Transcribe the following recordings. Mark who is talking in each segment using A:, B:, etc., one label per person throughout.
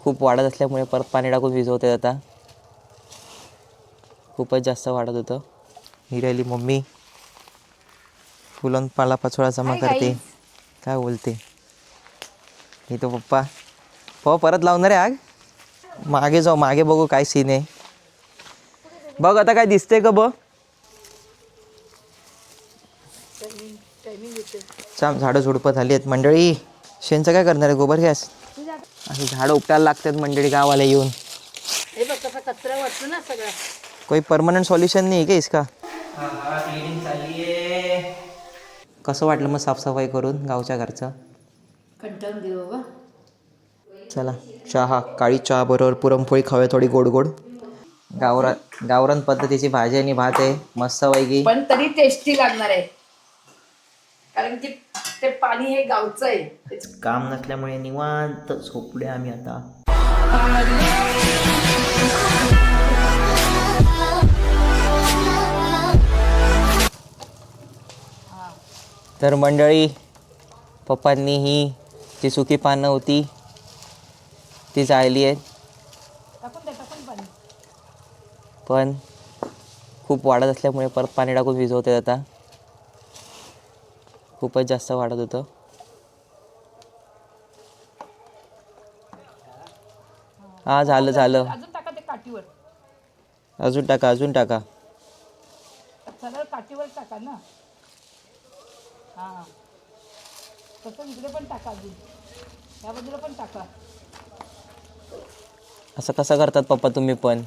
A: खूप वाढत असल्यामुळे परत पाणी टाकून भिजवते आता. खूपच जास्त वाढत होतं. ही राहिली मम्मी, फुलं पालापाचोळा जमा करते. काय बोलते ही तो पप्पा. हो परत लावणार आहे आग. मागे जाऊ, मागे बघू काय सीन आहे. बघ आता काय दिसतंय का बघ. छान झाडं झुडपं झाली आहेत मंडळी. शेणचं काय करणार आहे, गोबर गॅस. अशी झाडं उपटायला लागतात मंडळी गावाला येऊन.
B: हे बघ कसा कचरा वाटतो ना सगळा.
A: कोई परमनंट सॉल्यूशन नहीं है क्या इसका. क्लीनिंग चालली आहे. कसं वाटलं मग साफसफाई करून गावच्या घरचं.
B: कंटाळून गेलो बाबा.
A: चला चहा, काळी चहा बरोबर पुरणपोळी खाऊया थोडी गोड गोड. गावरान पद्धतीची भाजी आणि भात आहे मस्त पैकी.
B: पण तरी टेस्टी लागणार आहे, कारण की ते पाणी हे गावचं आहे.
A: काम नसल्यामुळे निवांत झोपले आम्ही आता. तर मंडळी, पप्पांनी ही जी सुकी पानं होती ती जाळली आहेत. पण खूप वाढत असल्यामुळे परत पाणी टाकून भिजवते आता. खूपच जास्त वाढत होतं. हा झालं झालं.
B: अजून टाका ते काठीवर.
A: अजून टाका अजून टाका.
B: सरळ काठीवर टाका ना. हा तसं इकडे पण टाका, अजून या बाजूला पण टाका.
A: असं कसं करतात पप्पा तुम्ही पण.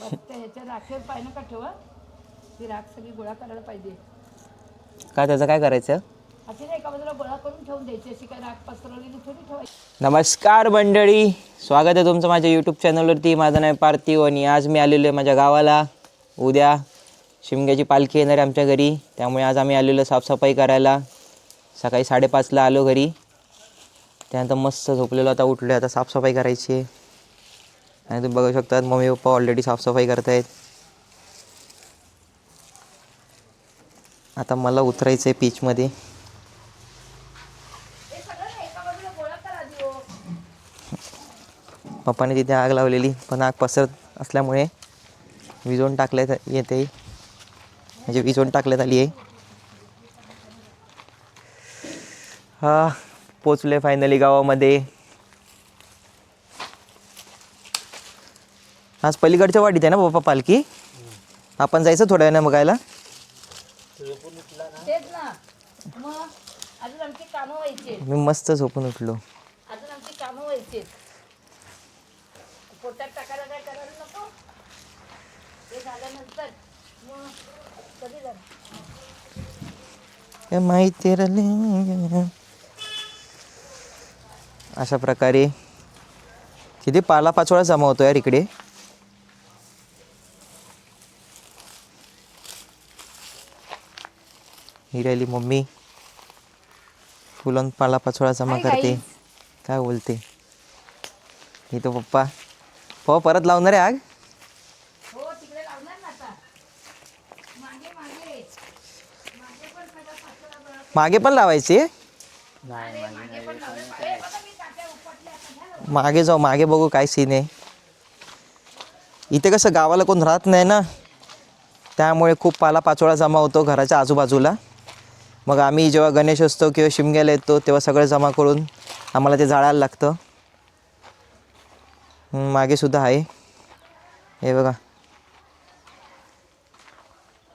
B: बस ह्याच्या राखेवर पाय नका ठेवा. ती राख सगळी गोळा करायला पाहिजे.
A: काय त्याचं काय करायचं.
B: अशी नाही एका बाजूला गोळा करून ठेवून द्यायची, अशी काय राख पसरवलेली थोडी ठेवायची.
A: नमस्कार मंडळी, स्वागत आहे तुमचं माझ्या यूट्यूब चॅनलवरती. माझं नाव पार्थिव आणि आज मी आलेलो आहे माझ्या गावाला. उद्या शिमग्याची पालखी येणार आहे आमच्या घरी, त्यामुळे आज आम्ही आलेलो साफसफाई करायला. सकाळी 5:30ला आलो घरी. त्यानंतर मस्त झोपलेलो, आता उठलो. आता साफसफाई करायची आहे आणि तुम्ही बघू शकता मम्मी पप्पा ऑलरेडी साफसफाई करत आहेत. आता मला उतरायचं आहे पीचमध्ये. पप्पाने तिथे आग लावलेली, पण आग पसरत असल्यामुळे विझवून टाकण्यात येते, म्हणजे विझवून टाकण्यात आली आहे. हा पोचले फायनली गावामध्ये. आज पलीकडच्या वाडीत आहे ना पप्पा पालखी. आपण जायचं थोड्या वेळाने बघायला.
B: तेच ना, मग अजून आमची कामं व्हायची.
A: मी मस्त झोपून उठलो.
B: अजून आमची कामं व्हायची. पोटात टाकायला काय करायला नको. ते झाल्यानंतर मग कधी जाणार
A: माहिती राहिले. अशा प्रकारे किती पालापाचोळा जमा होतो यार इकडे. ही राहिली मम्मी, फुलं पालापाचोळा जमा करते. काय बोलते ही तो पप्पा. हो परत लावणार आहे आग.
B: हो तिकडे लावणार ना आता. मागे मागे
A: मागे पण लावायची. मागे जाऊ, मागे बघू काय सीन आहे. इथे कसं गावाला कोण राहत नाही ना, त्यामुळे खूप पालापाचोळा जमा होतो घराच्या आजूबाजूला. मग आम्ही जेव्हा गणेश असतो किंवा शिमग्याला येतो तेव्हा सगळं जमा करून आम्हाला ते जाळायला लागतं. मागे सुद्धा आहे, हे बघा.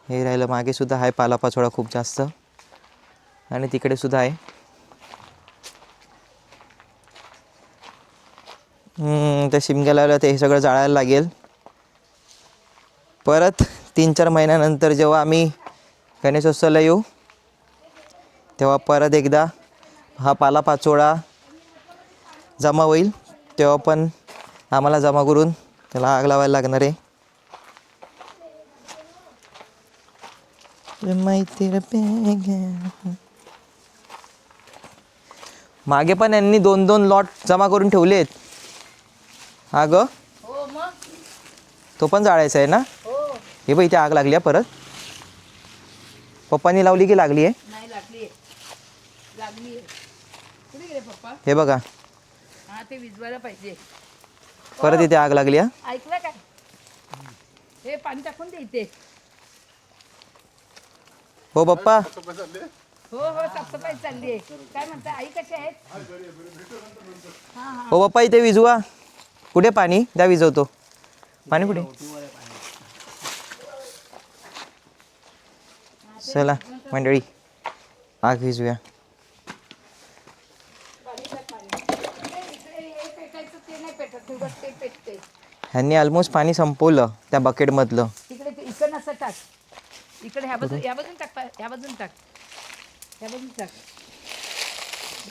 A: हे राहिलं, मागे सुद्धा आहे पालापाचोळा खूप जास्त, आणि तिकडे सुद्धा आहे. त्या शिमग्याला ते हे सगळं जाळायला लागेल. परत 3-4 महिन्यानंतर जेव्हा आम्ही गणेशोत्सवाला येऊ तेव्हा परत एकदा हा पालापाचोळा जमा होईल, तेव्हा पण आम्हाला जमा करून त्याला आग लावायला लागणार आहे. माहिती मागे पण यांनी 2-2 लॉट जमा करून ठेवले आहेत. हा ग,
B: हो मग
A: तो पण जाळायचा आहे ना.
B: हो
A: हे बघ इथे आग लागली आहे परत. पप्पांनी लावली की लागली आहे.
B: नाही लागली लागली. कुठे गेले पप्पा.
A: हे बघा
B: ते विजवायला पाहिजे.
A: परत इथे आग लागली हा.
B: ऐकलं काय? हे पाणी टाकून दे इथे.
A: हो पप्पा.
B: हो हो साफसफाई चालली आहे. काय म्हणता आई कशी आहेत?
A: हो पप्पा इथे विजवा. कुठे पाणी द्या विजवतो. पाणी कुठे? चला मंडळी आग विजूया.
B: ते नाही पेटत, उगाच ते पेटते.
A: ह्यांनी ऑलमोस्ट पाणी संपवलं त्या बकेटमधलं.
B: तिकडे इकडं नसं टाक. इकडे ह्या बाजून टाक. ह्या बाजून टाक. ह्या बाजून टाक.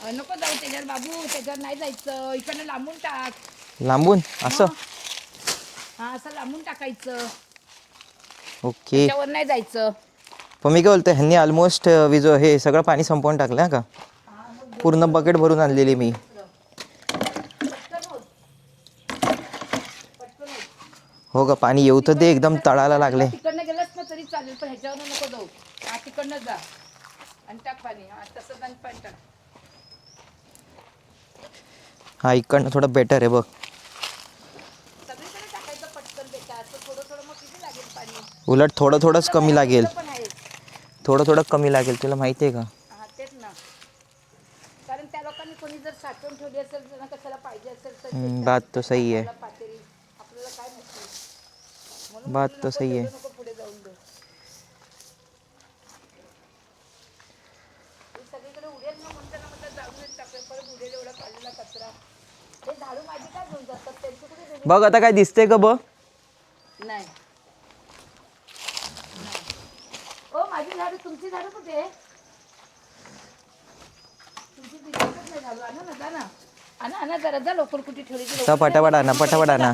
B: नको जाऊ त्याच्यावर बाबू, त्याच्यावर नाही जायचं. इकडनं लांबून टाक.
A: लांबून असं.
B: हा असं लांबून टाकायचं.
A: ओके.
B: त्याच्यावर नाही जायचं.
A: पण मी काय बोलतो ह्यांनी ऑलमोस्ट विजो हे सगळं पाणी संपवून टाकलं हा का. पूर्ण बकेट भरून आणलेली मी. हो का पाणी येऊ तर दे एकदम तळायला लागले.
B: तिकडनं गेलंच ना तरी चालेल पण ह्याच्यावर नको जाऊ. हा तिकडनं जा आणि टाक पाणी. हा तसं आणि पाणी टाक.
A: हा इकडनं थोडं बेटर आहे बघ.
B: सगळीकडे टाकायचं पटकन बेटा. असं थोडं थोडं मग किती लागेल पाणी.
A: उलट थोडं थोडंच कमी लागेल.
B: पण आहे.
A: थोडं थोडं कमी लागेल तुला माहिती आहे का.
B: हा तेच ना. कारण त्या लोकांनी कोणी जर साठवून ठेवली असेल त्यांना कशाला पाहिजे असेल तर
A: बात तो सही है.
B: टाकायला पातेली. आपल्याला काय माहिती. म्हणून
A: बात
B: म्हटलं
A: तो
B: नको
A: सही है.
B: तेवढं नको पुढे जाऊन दे. सगळीकडे उडेल ना म्हणताना म्हटलं जाऊनच टाकलं. परत उडेल एवढा काढलेला कचरा. हे झाडू माझी काय घेऊन जातात त्यांची कुठे गेली?
A: बघ आता काय दिसतंय का बघ.
B: नाही. ओ माझी झाडू तुमची झाडू कुठे आहे? तुमची दिसतच नाही झाडू. आणा ना जा ना. आणा जरा जा लवकर कुठे ठेवली ती लवकर.
A: पटापट आणा पटापट आणा.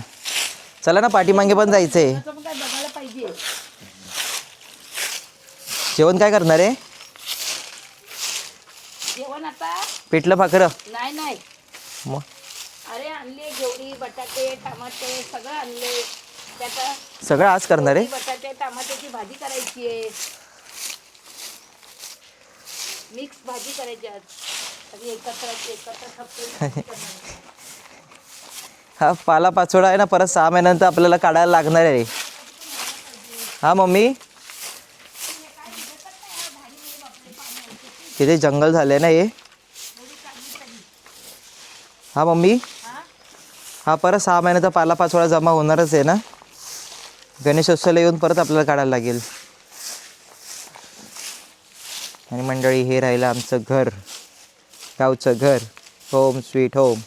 A: चला ना पाठीमागे पण जायचंय.
B: पण काय बघायला पाहिजे.
A: जेवण काय करणार आहे?
B: जेवण आता
A: पिठलं भाकर.
B: नाही.
A: मग
B: अरे आणले घेवडी, बटाटे, टमाटे सगळं आणले. त्याचा
A: सगळं आज करणार आहे.
B: बटाटे टमाट्याची भाजी करायची आहे. मिक्स भाजी करायची आज. एकत्र खपली.
A: हा पाला पाचोळा आहे ना परत 6 महिन्यानंतर आपल्याला काढायला लागणार आहे. हा मम्मी तिथे जंगल झालंय ना हे. हा मम्मी हा परत 6 महिन्याचा पाला पाचोळा जमा होणारच आहे ना. गणेशोत्सवाला येऊन परत आपल्याला काढायला लागेल. आणि मंडळी हे राहिलं आमचं घर, गावचं घर. Home sweet home.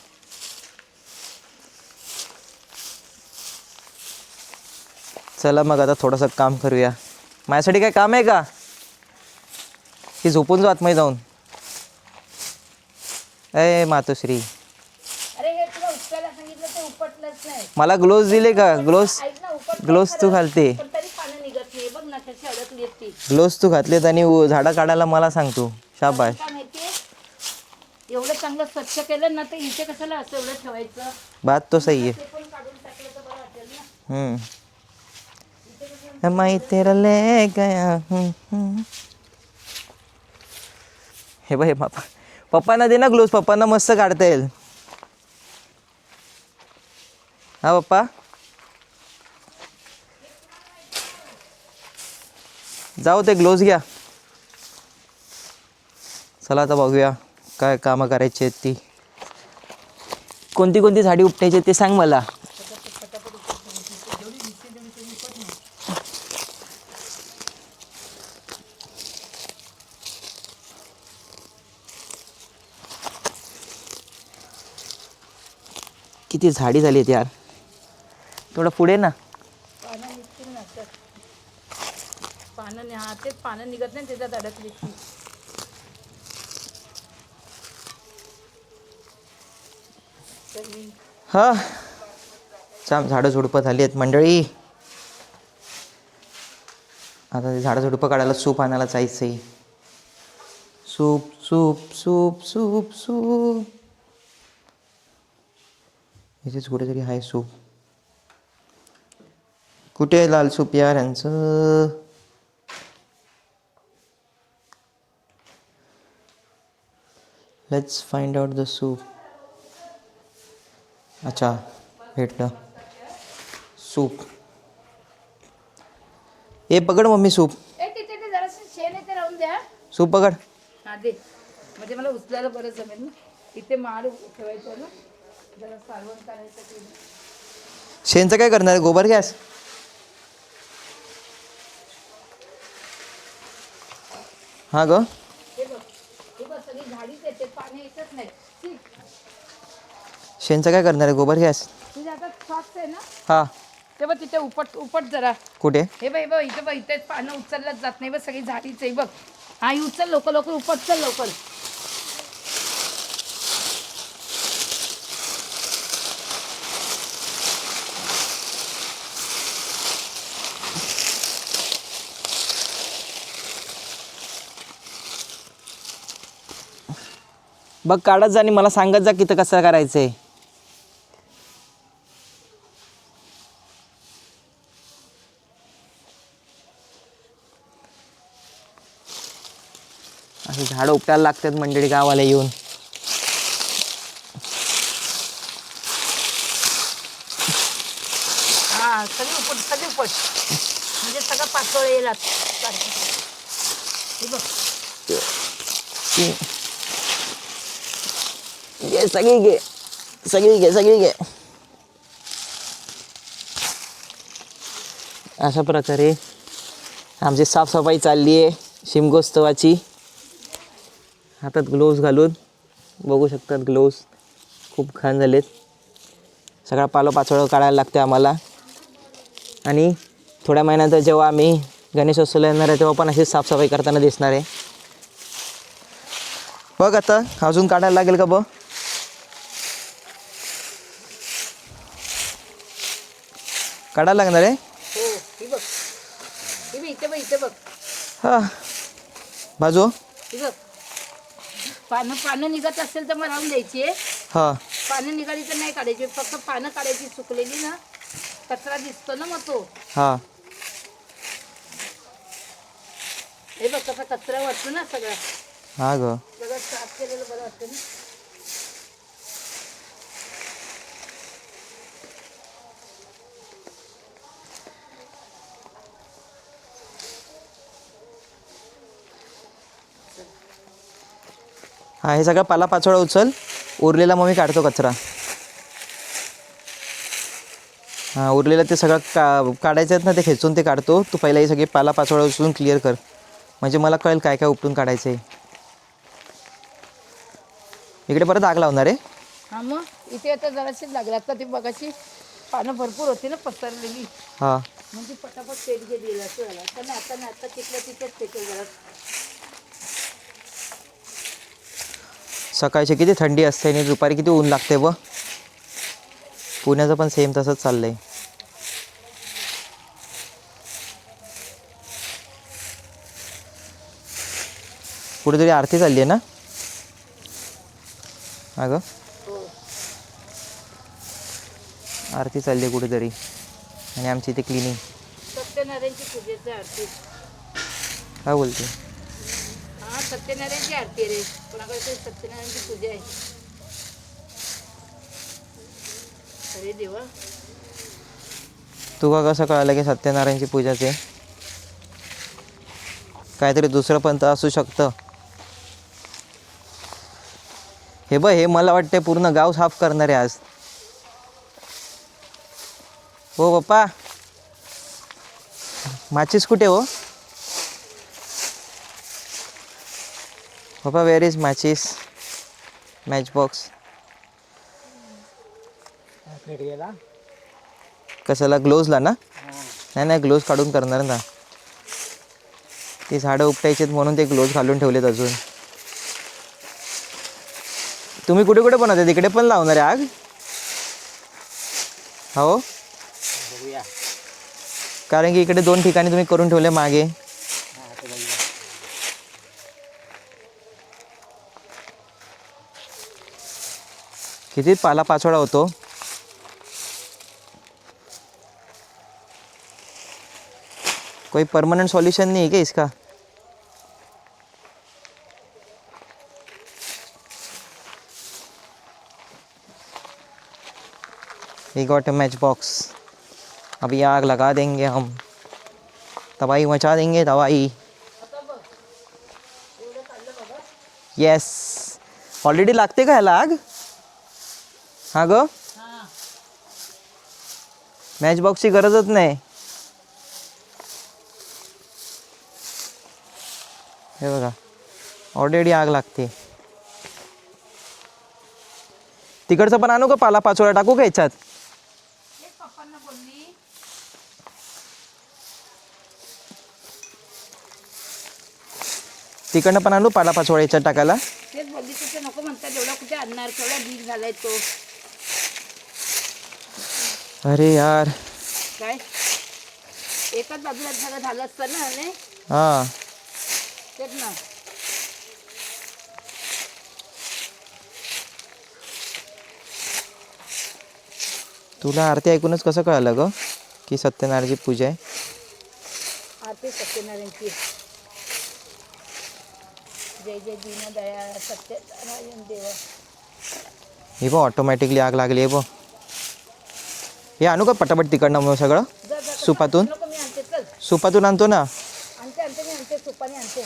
A: चला मग आता थोडंसं काम करूया. माझ्यासाठी काय काम आहे का की झोपून जाऊ आतमध्ये जाऊन. ए मातोश्री
B: अरे हे तुला उपटायला सांगितलं ते उपटलंच नाही.
A: मला ग्लोव्ज दिले का.
B: ऐक ना उपट
A: ग्लोव्ज तू घालते.
B: पण तरी पानं निघत नाही. बघ ना कशी अडकली ती.
A: ग्लोव्ज तू घातलेत आणि झाडं काढायला मला सांगतो. शाबाश.
B: काय माहितीये एवढं चांगलं स्वच्छ केलं ना तर इथे कशाला असं एवढं ठेवायचं.
A: बात तो सही है.
B: ते पण काढून टाकलं तर बरं वाटेल ना.
A: मैं तेरा ले गया. हे बघ पप्पांना दे ना ग्लोव्ज. पप्पांना मस्त काढता येईल. हा पप्पा जाऊ ते ग्लोव्ज घ्या. चला आता बघूया काय कामं करायची आहेत ती. कोणती कोणती झाडी उपटायची ते सांग मला. किती झाडी झाली आहेत यार. थोडं पुढे ना.
B: पानं निघतील ना तर. तेच पानं निघत नाही त्याच्यात अडकली ती.
A: हा छान झाडं झुडपं झाली आहेत मंडळी. आता ते झाडं झुडपं काढायला सूप आणायला जायचंय. Soup soup soup soup soup. इथेच कुठेतरी आहे सूप. कुठे आहे लाल सूप यार यांचं. Let's find out the soup. अच्छा भेटलं सूप. हे पकड मम्मी सूप.
B: ए तिथे ते जरासं शेण आहे ते राहून द्या.
A: सूप पकड.
B: हा दे, म्हणजे मला उचलायला बरं जमेल ना. इथे माड ठेवायचं ना, जरा सारवण करायचं ते.
A: शेणचं काय करणार आहे? गोबर गॅस. हां ग
B: हे बघ, हे बघ सगळी झाडीच येते, पाणी येतच नाही. शी,
A: शेणचं काय करणार आहे? गोबर गॅस.
B: तुझ्या हातात सॉक्स आहे ना,
A: हां
B: ते बघ तिथे उपट उपट जरा.
A: कुठे?
B: हे बघ, हे बघ इथे बघ, इथे पानं उचललंच जात नाही बघ, सगळी झाडीच आहे बघ. हा ही उचल लवकर लवकर, उपट चल लवकर.
A: बघ काढत जा आणि मला सांगत जा की कसं करायचं आहे. अशी झाडं उपटायला लागतात मंडळी गावाला येऊन.
B: हा सगळी उपट, सगळी उपट, म्हणजे सगळं पातळ येईल आता. हे बघ
A: घे सगळी घे, सगळी घे, सगळी घे. अशा प्रकारे आमची साफसफाई चालली आहे शिमगोत्सवाची. हातात ग्लोव्ज घालून बघू शकतात, ग्लोव्ज खूप घाण झालेत. सगळा पालोपाचोळा काढायला लागते आम्हाला. आणि थोड्या महिन्यात जेव्हा आम्ही गणेशोत्सवला येणार आहे तेव्हा पण अशीच साफसफाई करताना दिसणार आहे. बघ आता अजून काढायला लागेल का? बघ काढायला लागणार आहे.
B: हो, हे बघ, हे बघ इथे बघ, इथे बघ.
A: हां बाजू.
B: हे बघ, पानं पानं निघत असेल तर मग राहून द्यायची आहे.
A: हां
B: पानं निघाली तर नाही काढायची, फक्त पानं काढायची. सुकलेली ना कचरा दिसतो ना मग तो.
A: हां
B: हे बघ कसा कचरा वाटतो ना सगळा.
A: हां ग
B: सगळं साफ केलेलं बरं वाटतं ना.
A: हां हे सगळं पालापाचोळा उचल, उरलेला मग मी काढतो कचरा. हां उरलेलं ते सगळं काढायचं आहेत ना, ते खेचून ते काढतो. तू पहिला हे सगळे पालापाचोळा उचलून क्लिअर कर, म्हणजे मला कळेल काय काय उपटून काढायचं आहे. इकडे परत आग लावणार आहे.
B: हा मग इथे आता जराशीच लागली. आता ती बघाची पानं भरपूर होती ना पसरलेली,
A: हां
B: म्हणजे पटापट पेट गेली असं झालं. आता नाही, आता नाही, आता तिथलं तिथंच पेटेल जरा.
A: सकाळची किती थंडी असते आणि दुपारी किती ऊन लागते. व पुण्याचं पण सेम तसंच चाललं आहे. कुठेतरी आरती चालली आहे ना अगं?
B: हो,
A: आरती चालली आहे कुठेतरी, आणि आमची इथे क्लिनिंग.
B: सत्यनारायणची पूजेची आरती.
A: काय बोलते?
B: हा सत्यनारायणची आरती आहे रे. कोणाकडे तरी सत्यनारायणची पूजा आहे. अरे देवा,
A: तुका कसं कळालं की सत्यनारायणची पूजाचे? काहीतरी दुसरं पंथ असू शकतं. हे बघ, हे मला वाटते पूर्ण गाव साफ करणार आहे आज. हो पप्पा, माचीस कुठे हो पप्पा? वेअर इज माचीस? मॅच बॉक्स कशाला? ग्लोव्जला ना? नाही नाही, ग्लोव्ज काढून करणार ना. ती झाडं उपटायची म्हणून ते ग्लोव्ज घालून ठेवलेत अजून. तुम्ही कुठे कुठे बनवते? तिकडे पण लावणार आहे आग? हो, कारण की इकडे 2 ठिकाणी तुम्ही करून ठेवले मागे. किती पालापाचोळा होतो. कोई परमानेंट सॉल्यूशन नहीं है क्या इसका? We got a match box. अभी आग लगा देंगे हम. तबाही मचा देंगे तबाही. येस. ऑलरेडी लागते का ह्याला आग? हा ग, मॅच बॉक्सची गरजच नाही. हे बघा, ऑलरेडी आग लागते. तिकडचं पण आणू का? पाला पाचोळा टाकू का याच्यात?
B: पप्पांना बोलली
A: तिकडनं पण आणू पाला पाचोळा याच्यात टाकायला?
B: तेच बोलली कुठे नको म्हणतात. एवढा कुठे आणणार? केवढा बीज झालाय तो.
A: अरे यार.
B: काय एकाच बाजूला सगळं झालं असतं ना. नाही
A: हां,
B: तेच ना.
A: तुला आरती ऐकूनच कसं कळालं ग की सत्यनारायणची पूजा आहे?
B: आरती सत्यनारायणची. जय जय दीनदया सत्यनारायण देव.
A: हे बघ, ऑटोमॅटिकली आग लागली आहे बघ. हे आणू का पटापट तिकडनं मग सगळं?
B: जा जा.
A: सुपातून?
B: नको मी आणते. चल
A: सुपातून आणतो ना.
B: आणते आणते मी आणते. सुपाने आणते.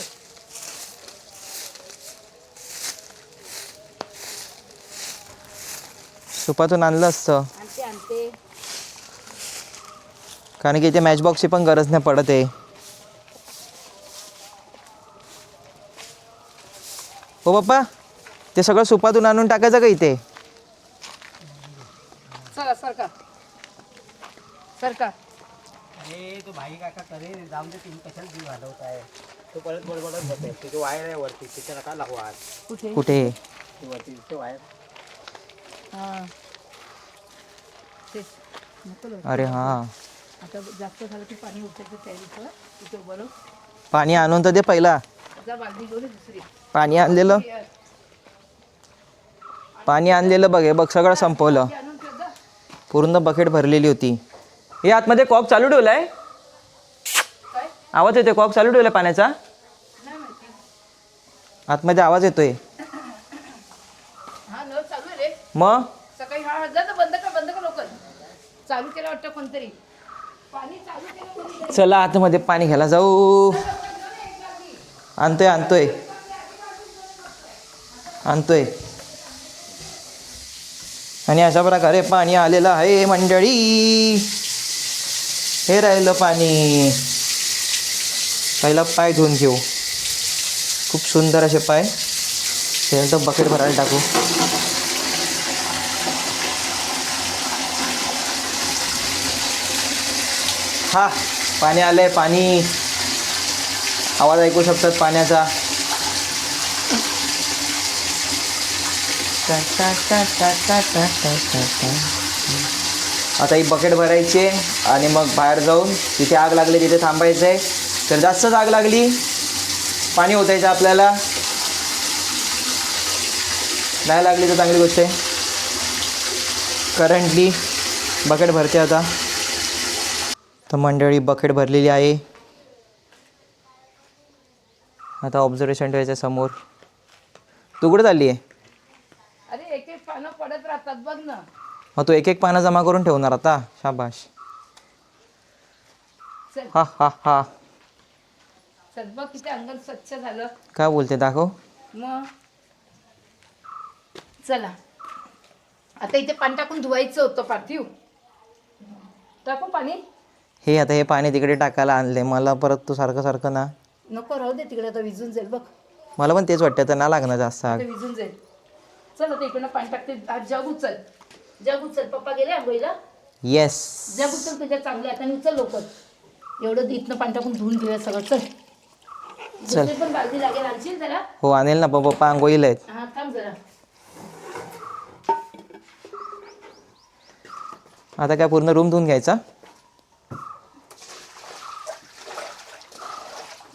A: सुपातून आणलं असतं,
B: आणते आणते.
A: कारण की इथे मॅच बॉक्सची पण गरज नाही पडत आहे. हो पप्पा, ते सगळं सुपातून आणून टाकायचं का इथे?
B: चला सरका सरका.
C: हे तो भाई काका करे जाऊन दे. तुम्ही कशाला जीव घालवताय? तो परत बडबडत बसते. तिथे वायर आहे वरती, तिथे नका लागू आज.
B: कुठे?
A: कुठे?
C: ती वरती तिथे वायर.
B: हां तेच नको लावू.
A: अरे हां,
B: आता जास्त झालं की पाणी उठायचं तयारीचं. तिथे बरं
A: पाणी आणून तर दे पहिला.
B: जा बादली घेऊन ये दुसरी.
A: पाणी आणलेलं बघ. हे बघ, सगळं संपवलं.
B: ती आणून ठेव जा.
A: पूर्ण बकेट भरलेली होती. हे आतमध्ये कॉक चालू ठेवलाय?
B: काय
A: आवाज येतोय? कॉक चालू ठेवलाय पाण्याचा?
B: नाही माहिती.
A: आतमध्ये आवाज येतोय.
B: हा नळ चालू आहे रे.
A: मग
B: सकाळी हा जा तर बंद कर लवकर. चालू केलं वाटतं कोणतरी. पाणी चालू केलं कोणी.
A: चला आतमध्ये पाणी घ्यायला जाऊ. आणतोय. आणि अशा प्रकारे पाणी आलेलं आहे मंडळी. हे राहिलं पाणी. पहिला पाय धुवून घेऊ. खूप सुंदर असे पाय. त्यानंतर बकेट भरायला टाकू. हा, पाणी आलंय. पाणी, आवाज ऐकू शकतात पाण्याचा. आता ही बकेट भरायची आणि मग बाहेर जाऊन तिथे आग लागली तिथे थांबायचं आहे. तर जास्तच आग लागली, पाणी ओतायचं आपल्याला. नाही लागली तर चांगली गोष्ट आहे. करंटली बकेट भरते आता. तर मंडळी बकेट भरलेली आहे. आता ऑब्झर्वेशन ठेवायचं समोर. तू कुठे चालली आहे?
B: अरे एक एक पानं पडत राहतात बघ ना.
A: मग तू एक एक पानं जमा करून ठेवणार आता? शाबाश.
B: चल
A: हा हा हा.
B: चल बघ किती अंगण स्वच्छ झालं.
A: काय बोलते? दाखव.
B: मग चला आता इथे पाणी टाकून धुवायचं होतं. पार्थिव टाकू पाणी.
A: हे आता हे पाणी तिकडे टाकायला आणले. मला परत तू सारखं ना.
B: नको राहू दे तिकडे. आता विजून जाईल बघ.
A: मला पण तेच वाटतं, तर ना लागणार जास्त आग.
B: ते विजून जाईल. चल आता इकडनं पाणी टाकते. आज जग उचल. पप्पा गेले आंघोळीला.
A: येस.
B: जग उचल तुझ्या चांगल्या हाताने उचल लवकर. एवढं इथनं पाणी टाकून धुवून घेऊया सगळं. चल दुसरी पण बालदी लागेल. आणशील जरा?
A: हो आणेल ना. पप्पा आंघोळीला आहेत.
B: हा थांब जरा.
A: आता काय पूर्ण रूम धुवून घ्यायचा?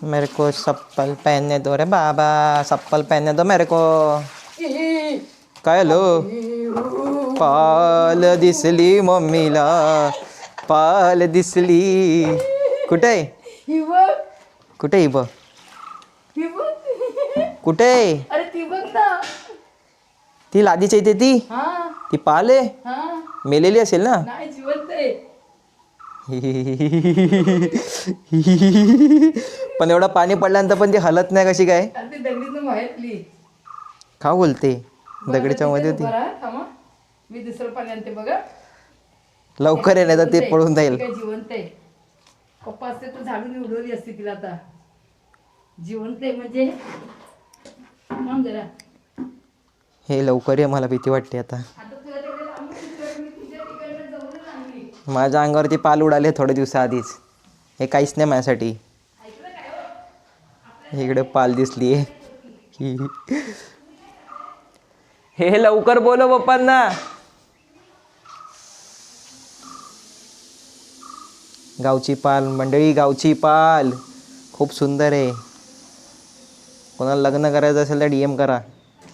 A: मेरे को चप्पल पहनने दो रे बाबा. चप्पल पहनने दो मेरे को. काय लो? पाल दिसली मम्मीला. पाल दिसली. कुठे आहे?
B: ही बघ.
A: कुठे ही बघ?
B: ही बघ.
A: कुठे?
B: अरे ती बघ ना.
A: ती लादीच्या इथे ती.
B: हा
A: ती पाल आहे.
B: हा
A: मेलेली असेल ना.
B: नाही जिवंत आहे.
A: पण एवढं पाणी पडल्यानंतर पण ती हलत नाही कशी काय.
B: आणि ती दगडीतून बाहेरली.
A: का बोलते दगडीच्या मध्ये
B: तिथेच
A: होती.
B: उभा राहा, थांबा. मी दुसरं पाणी आणते बघा.
A: लवकर ये नाही तर ते
B: जिवंत आहे.
A: पळून जाईल.
B: ती काय जिवंत आहे. पप्पा असते तर झाडून उडवली असती तिला आता. जिवंत आहे म्हणजे थांब जरा.
A: हे लवकर ये, मला भीती वाटते आता.
B: आता तुला तेवढं लांबून दिसलं, मी तुझ्या तिकडनं जवळून आणली.
A: माझ्या अंगावरती पाल उडाले थोड्या दिवसाआधीच. हे काहीच नाही माझ्यासाठी. इकडे पाल दिसली. हे लवकर बोलो पप्पांना. गावची पाल मंडळी, गावची पाल खूप सुंदर आहे. कोणाला लग्न करायचं असेल तर DM करा,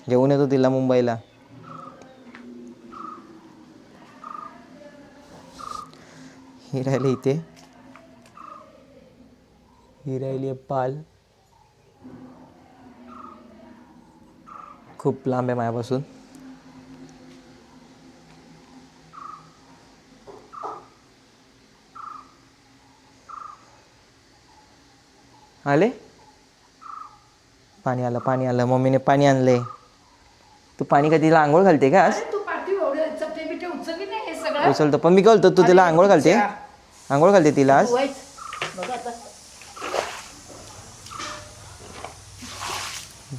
A: घेऊन येतो तिला मुंबईला. ही राहिली इथे, ही राहिली आहे पाल. खूप लांब आहे माझ्यापासून. आले पाणी आलं, पाणी आलं. मम्मीने पाणी आणले. तू पाणी का तिला आंघोळ घालते का आज?
B: अरे तू पाठी एवढं चपटे बिटे उचलली नाही हे सगळं.
A: उचलतो पण मी घालतो. तू तिला आंघोळ घालते? आंघोळ घालते तिला आज?
B: बघा आता.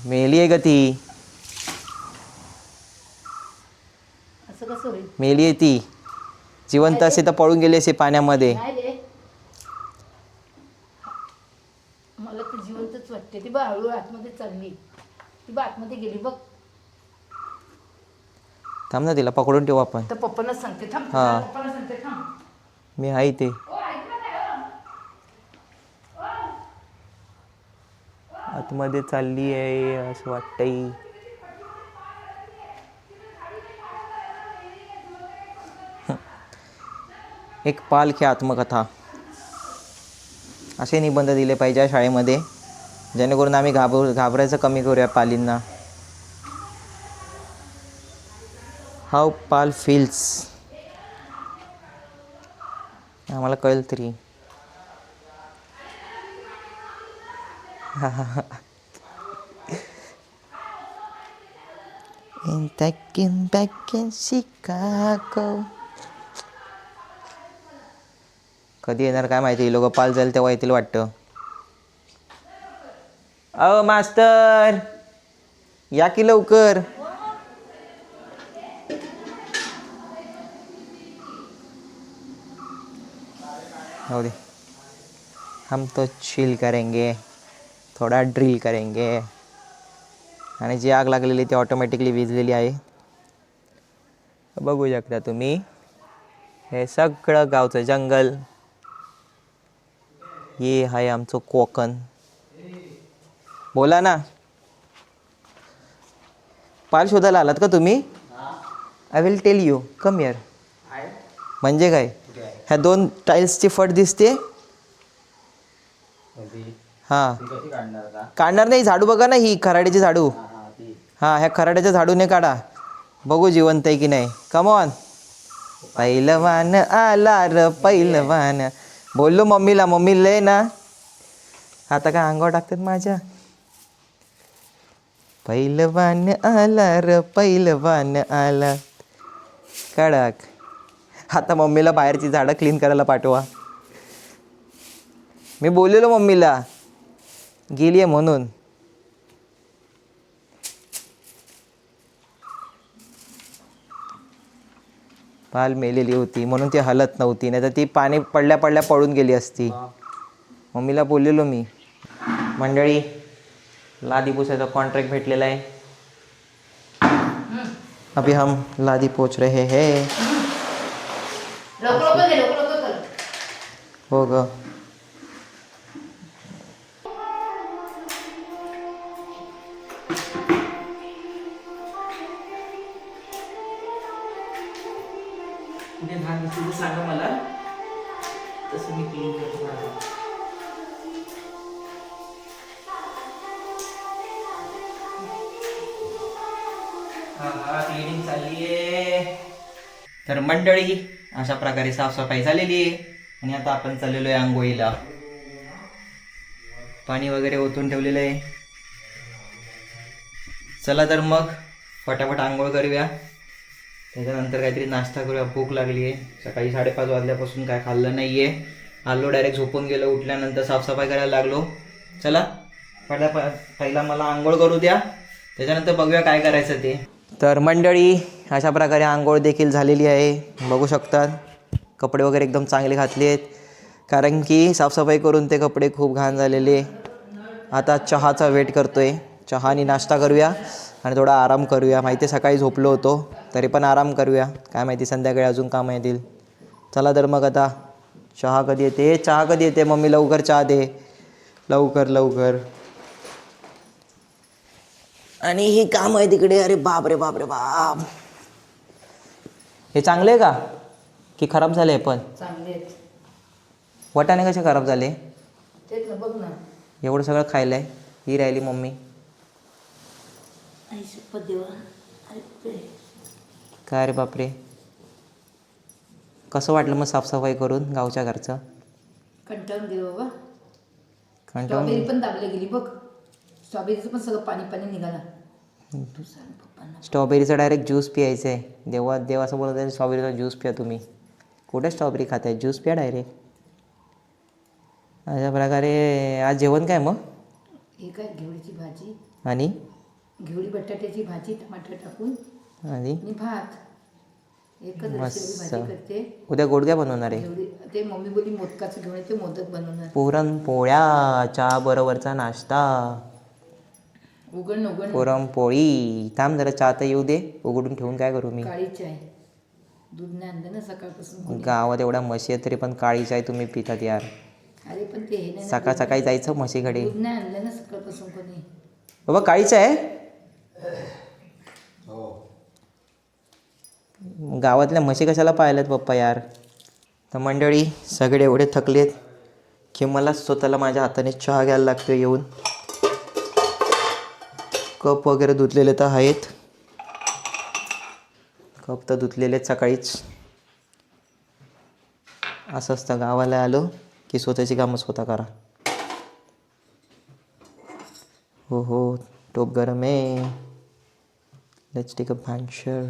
A: मेली आहे का ती?
B: असं कसं होईल?
A: मेली आहे ती. जिवंत असे तर पळून गेली असे पाण्यामध्ये.
B: नाही रे, मला तर जिवंतच वाटते. ती बघ हळूहळू आतमध्ये चालली. ती बघ आतमध्ये गेली बघ.
A: थांब ना, तिला पकडून ठेवू आपण.
B: तर पप्पांना सांगते थांब.
A: हा.
B: पप्पांना सांगते थांब.
A: मी आहे ते. आतमध्ये चालली आहे असं वाटतंय. एक पालखी आत्मकथा असे निबंध दिले पाहिजे शाळेमध्ये, जेणेकरून आम्ही घाबरायचं कमी करूया पालींना. हाऊ पाल फील्स, आम्हाला कळेल तरी. back in Chicago. कधी येणार काय माहिती. लोक पाल जाईल तेव्हा येतील वाटतं. अहो मास्तर, या की लवकर. हो दे, हम तो चिल करेंगे, थोडा ड्रिल करेंगे. आणि जी आग लागलेली ती ऑटोमॅटिकली विझलेली आहे. बघू शकता तुम्ही, हे सगळं गावचं जंगल. ये आहे आमचं कोकण. बोला ना. पाल शोधायला आलात का तुम्ही? I will tell you, come here. म्हणजे काय, ह्या 2 टाईल्सची फट दिसते. हां, काढणार नाही. झाडू बघा ना, ही खराड्याची झाडू. हां, ह्या खराड्याच्या झाडूने काढा. बघू जिवंत आहे की नाही. Come on. पहिलवान आला र पहिलवान. बोललो मम्मीला, मम्मी लय ना आता काय अंगावर टाकतात माझ्या. पहिलवान आला र पहिलवान आला. कडक. आता मम्मीला बाहेरची झाडं क्लीन करायला पाठवा. मी बोललेलो मम्मीला, गेली आहे म्हणून. पाल मेलेली होती म्हणून ती हलत नव्हती, नाही तर ती पाणी पडल्या पडल्या पडून गेली असती. मम्मीला बोललेलो मी. मंडळी, लादी पुसायचा कॉन्ट्रॅक्ट भेटलेला आहे. अभी हम लादी पोच रहे हैं. हो ग. कुठे घाण दिसली सांगा मला, तसं मी क्लीन करतो. हा क्लीनिंग चालली आहे. तर मंडळी अशा प्रकारे साफसफाई झालेली आहे आणि आता आपण चाललेलो आहे आंघोळीला. पाणी वगैरे ओतून ठेवलेलं आहे. चला तर मग फटाफट आंघोळ करूया, त्याच्यानंतर काहीतरी नाश्ता करूया. भूक लागली आहे. सकाळी 5:30 वाजल्यापासून काय खाल्लं नाही आहे. आलो डायरेक्ट झोपून गेलो. उठल्यानंतर साफसफाई करायला लागलो. चला पहिला मला आंघोळ करू द्या, त्याच्यानंतर बघूया काय करायचं ते. तर मंडळी अशा प्रकारे आंघोळ देखील झालेली आहे. बघू शकतात कपडे वगैरे एकदम चांगले घातले आहेत, कारण की साफसफाई करून ते कपडे खूप घाण झालेले. आता चहाचा वेट करतो आहे. चहा आणि नाश्ता करूया आणि थोडा आराम करूया. माहिती आहे सकाळी झोपलो होतो, तरी पण आराम करूया. काय माहिती संध्याकाळी अजून कामं येतील. चला तर मग आता चहा कधी येते, चहा कधी येते मम्मी, लवकर चहा दे, लवकर लवकर. आणि ही काम आहे तिकडे. अरे बाप रे बाप रे बाप. हे चांगले आहे का की खराब झाले? पण
B: चांगले आहेत.
A: वाटाणे कसे खराब झाले?
B: तेच ना, बघ ना.
A: एवढं सगळं खायला आहे. ही राहिली मम्मी. काय रे बापरे. कसं वाटलं मग साफसफाई करून गावच्या घरचं?
B: कंटाळून गेलो बाबा.
A: कंटाळून
B: स्ट्रॉबेरी पण दाबली गेली बघ. स्ट्रॉबेरीचं पण सगळं पाणी पाणी निघाला.
A: स्ट्रॉबेरीचा डायरेक्ट ज्यूस पियायचं आहे. देवा असं बोलत आहे स्ट्रॉबेरीचा ज्यूस प्या तुम्ही. कुठे स्ट्रॉबेरी खात आहे, ज्यूस प्या डायरेक्ट. अशा प्रकारे आज जेवण काय मग?
B: हे काय, घेवडीची भाजी
A: आणि
B: घेवडी बटाट्याची भाजी, टमाटर टाकून
A: आणि
B: भात. एकच
A: मस्त.
B: रस्त्याची भाजी करते.
A: उद्या गोडग्या बनवणार आहे.
B: घेवडी ते मम्मी बोली मोदकाचं घेऊन येते, मोदक बनवणार.
A: पुरणपोळ्या, चहा बरोबरचा नाश्ता.
B: उघड
A: पुरणपोळी. थांब जरा चहा तर येऊ दे. उघडून ठेवून काय करू मी?
B: काळी चाय. दूध नाही आणलं ना सकाळपासून.
A: गावात एवढ्या म्हशी आहेत तरी पण काळी चाय तुम्ही पितात यार.
B: अरे पण ते हे नाही ना,
A: सकाळ सकाळी जायचं म्हशीकडे.
B: दूध नाही आणलं ना सकाळपासून कोणी.
A: बाबा काळी चाय? गावातल्या म्हशी कशाला पाहिल्यात पप्पा यार. तर मंडळी सगळे एवढे थकलेत की मला स्वतःला माझ्या हाताने चहा घ्यायला लागतो येऊन. कप वगैरे धुतलेले तर आहेत. कप तर धुतलेले आहेत सकाळीच. असं असतं गावाला आलो की स्वतःची कामं स्वतः करा. हो हो, टोप गरम आहे. लेट्स टेक अ भांशर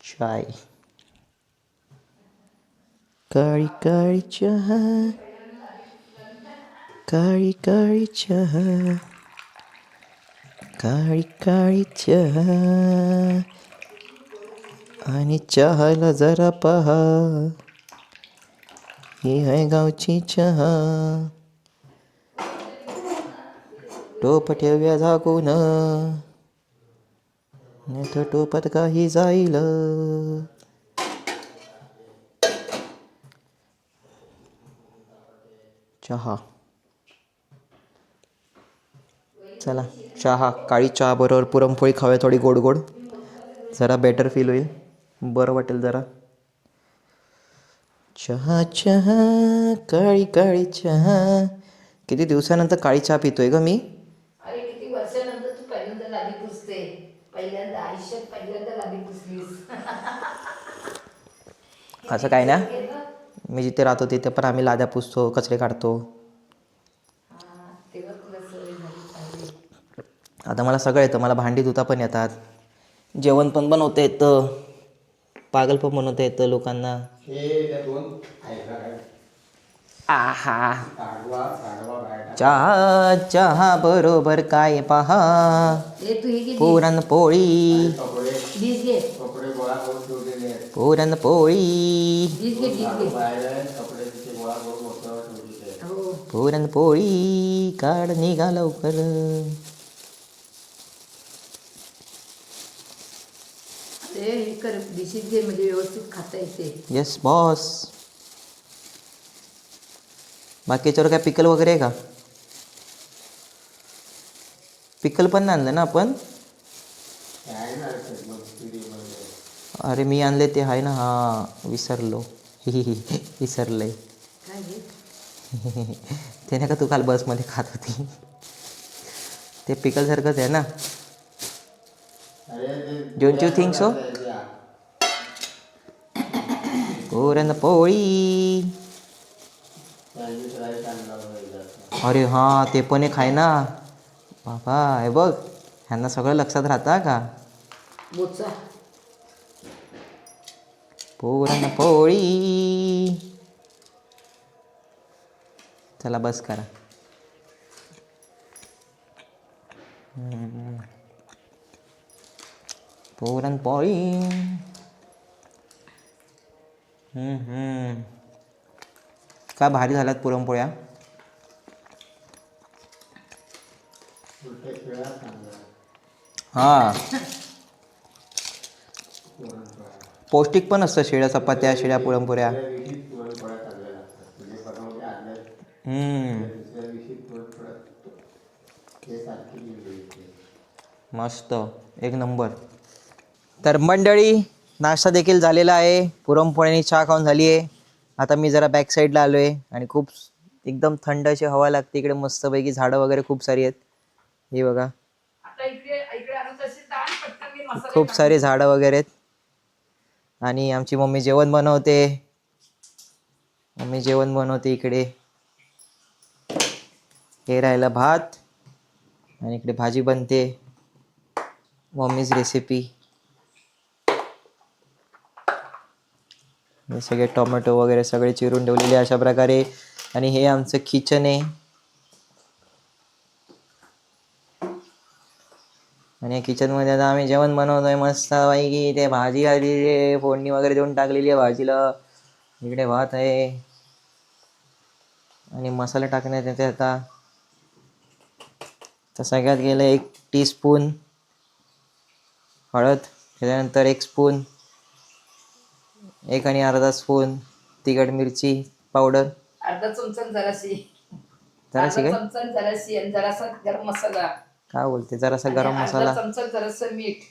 A: चाय. काळी काळी चहा, काळी काळी चहा, काळी काळी चहा. आणि चहाला जरा पहा, ही आहे गावची चहा. टोप ठेवूया झाकून, नाही तर टोपात काही जाईल. चहा. चला चहा, काळी चहा बरोबर पुरणपोळी खाऊया थोडी गोड गोड. जरा बेटर फील होईल, बरं वाटेल जरा. चहा चहा, काळी काळी चहा. किती दिवसानंतर काळी चहा पितोय ग मी.
B: अरे किती वर्षानंतर तू पहिल्यांदा लादी पुसते. पहिल्यांदा आयुष्यात पहिल्यांदा लादी पुसलीस.
A: असं काय ना, मी जिथे राहतो तिथे पण आम्ही लाद्या पुसतो, कचरे काढतो.
B: तेव्हा तुला सवय झाली चांगली.
A: आता मला सगळं येतं. मला भांडी धुता पण येतात, जेवण पण बनवता येतं, पागल पण बनवता येतं लोकांना. आहा. चहा चहा बरोबर काय पहा,
B: ए तू हे घे,
A: पुरणपोळी
B: डिश घे,
A: पुरणपोळी
B: डिश घे, डिश घे. हो.
A: पुरणपोळी काढ निघा लवकर.
B: ते हे कर, डिशीत घे म्हणजे व्यवस्थित खाता येते.
A: Yes boss. बाकी याच्यावर काय पिकल वगैरे आहे का? पिकल पण नाही आणलं ना आपण. अरे मी आणले ते आहे ना. हां विसरलो. विसरलंय.
B: काय घे?
A: ते नाही का तू काल बसमध्ये खात होती ते पिकलसारखंच आहे ना. Don't you think so? Puranpoli. अरे हां, ते पण एक आहे ना बाबा. हे बघ, ह्यांना सगळं लक्षात राहतं का?
B: बोचा
A: पुरणपोळी. चला बस करा. पुरणपोळी. काय भारी झाल्यात पुरणपोळ्या. हां, पौष्टिक पण असतं. शिळ्या चपात्या, शिळ्या पुरणपोळ्या. मस्त, एक नंबर. तर मंडळी, नाश्ता देखील झालेला आहे. पुरणपोळ्यानी चहा खाऊन झाली आहे. आता मी जरा बॅक साईडला आलो आहे आणि खूप एकदम थंड अशी हवा लागते इकडे. मस्तपैकी झाडं वगैरे खूप सारी आहेत. हे बघा,
B: आता इकडे इकडे आणून तशी ताण पटकन मी मसाले
A: खूप सारे झाडं वगैरे आहेत. आणि आमची मम्मी जेवण बनवते. इकडे. हे राहिला भात आणि इकडे भाजी बनते. मम्मीच रेसिपी. हे सगळे टोमॅटो वगैरे सगळे चिरून ठेवलेले अशा प्रकारे. आणि हे आमचं किचन आहे. आणि या किचनमध्ये आता आम्ही जेवण बनवतोय मस्त पैकी. ते भाजी आलेली आहे, फोडणी वगैरे देऊन टाकलेली आहे भाजीला. इकडे भात आहे आणि मसाले टाकण्यात येते आता. तर सगळ्यात गेलं 1 टीस्पून हळद, त्याच्यानंतर 1 स्पून, 1 आणि अर्धा स्पून तिखट मिरची पावडर.
B: अर्धा चमचा जराशी
A: जराशी काय?
B: जराशी आणि जरासा गरम मसाला.
A: काय बोलते? जरासा गरम
B: आणि
A: मसाला,
B: अर्धा चमचा जरासं मीठ.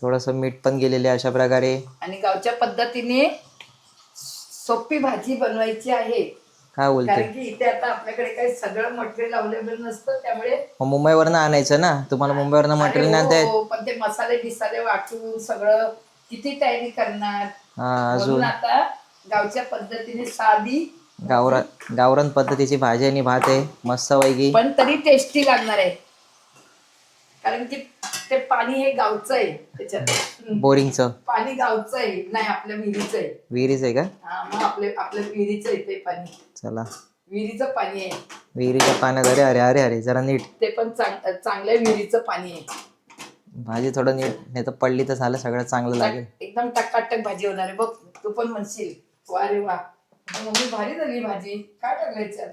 A: थोडंसं मीठ पण गेलेले अशा प्रकारे.
B: आणि गावच्या पद्धतीने सोपी भाजी बनवायची आहे.
A: काय बोलते?
B: कारण की इथे आता आपल्याकडे काही सगळं मटेरियल अवेलेबल नसतं, त्यामुळे
A: मग मुंबईवरनं आणायचं ना. तुम्हाला मुंबईवरनं मटेरियल नाही आणता येत?
B: हो, पण ते मसाले बिसाले वाटून सगळं किती तयारी करणार.
A: हा,
B: म्हणून
A: अजून
B: आता गावच्या पद्धतीने साधी
A: गावरान पद्धतीची भाजी आणि भात आहे मस्त पैकी.
B: पण तरी टेस्टी लागणार आहे. कारण की ते पाणी हे गावचं आहे. त्याच्यात
A: बोरिंगचं
B: पाणी गावचं आहे, नाही आपल्या विहिरीचं आहे.
A: विहिरीच आहे का?
B: हा, मग आपल्या विहिरीचं आहे ते पाणी.
A: चला,
B: विहिरीचं पाणी आहे.
A: विहिरीच्या पाण्यात. अरे अरे अरे अरे, जरा नीट.
B: ते पण चांगल्या विहिरीचं पाणी आहे.
A: भाजी थोडं नीट, नाही तर पडली तर झालं, सगळं चांगलं लागेल.
B: एकदम टकाटक भाजी होणार आहे बघ. तू पण म्हणशील वा रे वा, मम्मी भारी झाली भाजी, काय टाकायचं.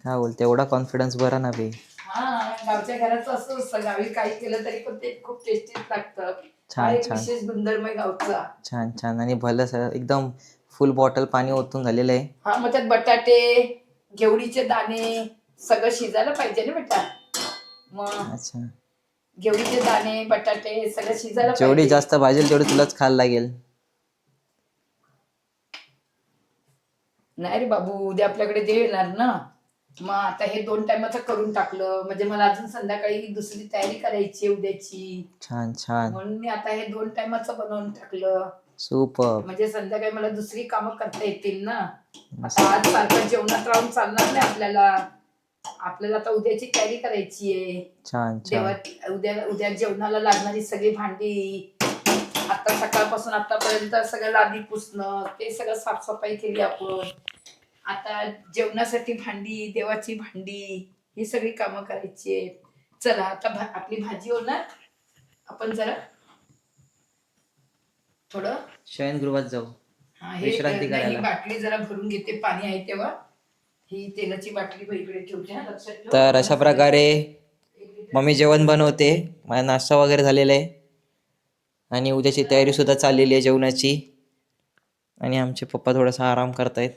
A: काय बोलते? एवढा कॉन्फिडन्स बरा ना बे.
B: हा, गावच्या घराचं असं असतं. गावी काही केलं तरी पण ते खूप टेस्टी लागतं.
A: छान,
B: हा एक
A: छान.
B: विशेष गुणधर्म आहे गावचा.
A: छान छान. आणि भलं एकदम फुल बॉटल पाणी ओतून झालेलं आहे.
B: हा, मग त्यात बटाटे, घेवडीचे दाणे सगळं शिजायला पाहिजे ना बेटा. मग
A: अच्छा,
B: घेवडीचे दाणे, बटाटे हे सगळं शिजायला
A: जेवढी
B: पाहिजे.
A: जास्त भाजेल तेवढी तुलाच खायला लागेल.
B: नाही रे बाबू, उद्या आपल्याकडे देव येणार ना. मग आता हे 2 टायमाचं करून टाकलं म्हणजे मला अजून संध्याकाळी दुसरी तयारी करायची उद्याची.
A: छान छान.
B: म्हणून मी आता हे 2 टायमाचं बनवून टाकलं.
A: सुपर.
B: म्हणजे संध्याकाळी मला दुसरी कामं करता येतील ना. आता आज सारखं जेवणात राहून चालणार नाही आपल्याला. आपल्याला आता उद्याची तयारी करायची आहे.
A: छान छान.
B: उद्या जेवणाला लागणारी सगळी भांडी, आता सकाळपासून आतापर्यंत सगळं लादी पुसणं, ते सगळं साफसफाई केली आपण. आता जेवणासाठी भांडी, देवाची भांडी, ही सगळी कामं करायची आहेत. चला आता आपली भाजी होणार. आपण जरा थोडं
A: शयनगृहात जाऊ
B: हा, हे
A: विश्रांती
B: नाही, ही
A: करायला.
B: बाटली जरा भरून घेते, पाणी आहे तेव्हा. ही तेलाची बाटली इकडे ठेवते हा, लक्षात ठेव.
A: तर अशा प्रकारे मम्मी जेवण बनवते. माझा नाश्ता वगैरे झालेला आहे आणि उद्याची तयारी सुद्धा चाललेली आहे जेवणाची. आणि आमचे पप्पा थोडासा आराम करतायत.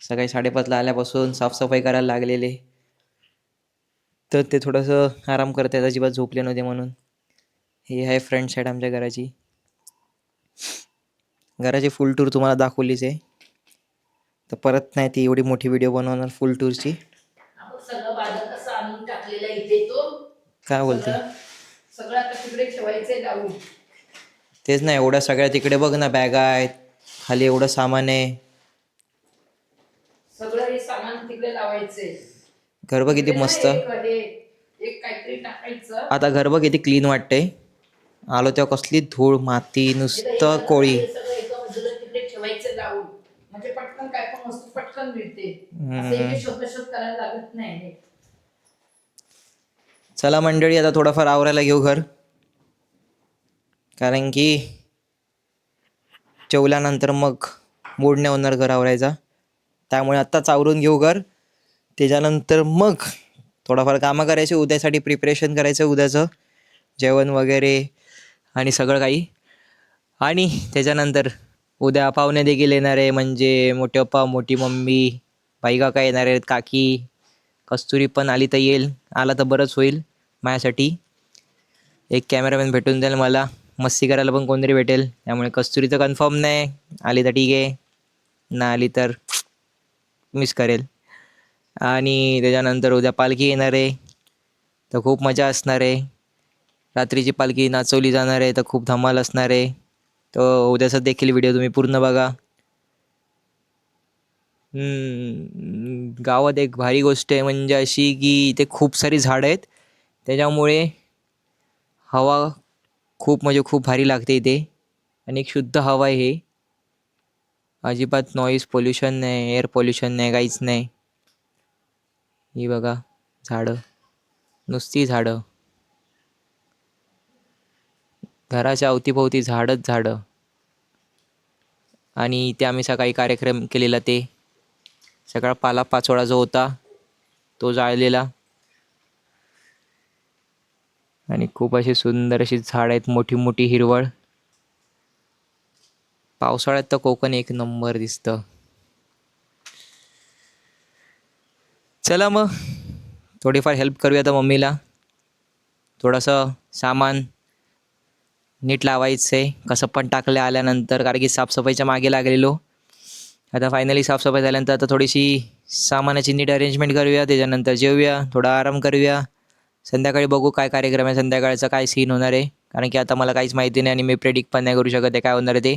A: सकाळी 5:30ला आल्यापासून साफसफाई करायला लागलेले, तर ते थोडंसं आराम करतायत, अजिबात झोपले नव्हते म्हणून. ही आहे फ्रंट साईड आमच्या घराची. घराची फुल टूर तुम्हाला दाखवलीच आहे, तर परत नाही ती एवढी मोठी व्हिडिओ बनवणार फुल टूरची.
B: आपण सगळं बाजार कसं आणून टाकलेलं इथे तो.
A: काय बोलते?
B: सगळं आता तिकडे ठेवायचंय लावून.
A: तेच ना, एवढ्या सगळ्या तिकडे बघ ना, बॅगा आहेत, खाली एवढं सामान आहे.
B: सगळं हे सामान तिकडे लावायचंय.
A: घर बघ किती
B: तिकडे ना
A: मस्त.
B: एक काहीतरी टाकायचं.
A: आता घर बघ किती क्लीन वाटतंय. आलो तेव्हा कसली धूळ माती नुसतं कोळी.
B: हे सगळं एका बाजूला तिकडे ठेवायचं लावून, म्हणजे पटकन काय पण वस्तू पटकन मिळते. असं इथे शोध करायला लागत नाही.
A: चला मंडळी, आता थोडंफार आवरायला घेऊ घर, कारण की जेवल्यानंतर मग मूड नाही होणार घर आवरायचा. त्यामुळे आत्ताच आवरून घेऊ घर, त्याच्यानंतर मग थोडंफार कामं करायची, उद्यासाठी प्रिपरेशन करायचं, उद्याचं जेवण वगैरे आणि सगळं काही. आणि त्याच्यानंतर उद्या पाहुणे देखील येणार आहे, म्हणजे मोठे पप्पा, मोठी मम्मी, बाई काका येणार आहेत, काकी, कस्तुरी पण आली तर येईल. आला तर बरंच होईल माझ्यासाठी. एक कॅमेरामॅन भेटून जाईल मला, मस्ती करायला पण कोणतरी भेटेल. त्यामुळे कस्तुरीचं कन्फर्म नाही, आली तर ठीक आहे, ना आली तर मिस करेल. आणि त्याच्यानंतर उद्या पालखी येणार आहे, तर खूप मजा असणार आहे. रात्रीची पालखी नाचवली जाणार आहे, तर खूप धमाल असणार आहे. तर उद्याचा देखील व्हिडिओ तुम्ही पूर्ण बघा. गावात एक भारी गोष्ट आहे, म्हणजे अशी की इथे खूप सारी झाडं आहेत, त्याच्यामुळे हवा खूप म्हणजे खूप भारी लागते इथे. आणि एक शुद्ध हवा आहे हे, अजिबात नॉईज पोल्युशन नाही, एअर पोल्युशन नाही, काहीच नाही. ही बघा झाडं, नुसती झाडं, घराच्या अवतीभोवती झाडच झाडं. आणि इथे आम्ही सकाळी कार्यक्रम केलेला, ते सगळा पालापाचोळा जो होता तो जाळलेला. आणि खूप अशी सुंदर अशी झाड आहेत, मोठी मोठी हिरवळ. पावसाळ्यात तर कोकण एक नंबर दिसतं. चला मग थोडीफार हेल्प करूया आता मम्मीला. थोडंसं सामान नीट लावायचं आहे, कसं पण टाकलं आल्यानंतर, कारण की साफसफाईच्या मागे लागलेलो. आता फायनली साफसफाई झाल्यानंतर आता थोडीशी सामानाची नीट अरेंजमेंट करूया, त्याच्यानंतर जेवूया, थोडा आराम करूया. संध्याकाळी बघू काय कार्यक्रम आहे, संध्याकाळचा काय सीन होणार आहे, कारण की आता मला काहीच माहिती नाही आणि मी प्रेडिक्ट पण नाही करू शकत आहे काय होणार आहे ते.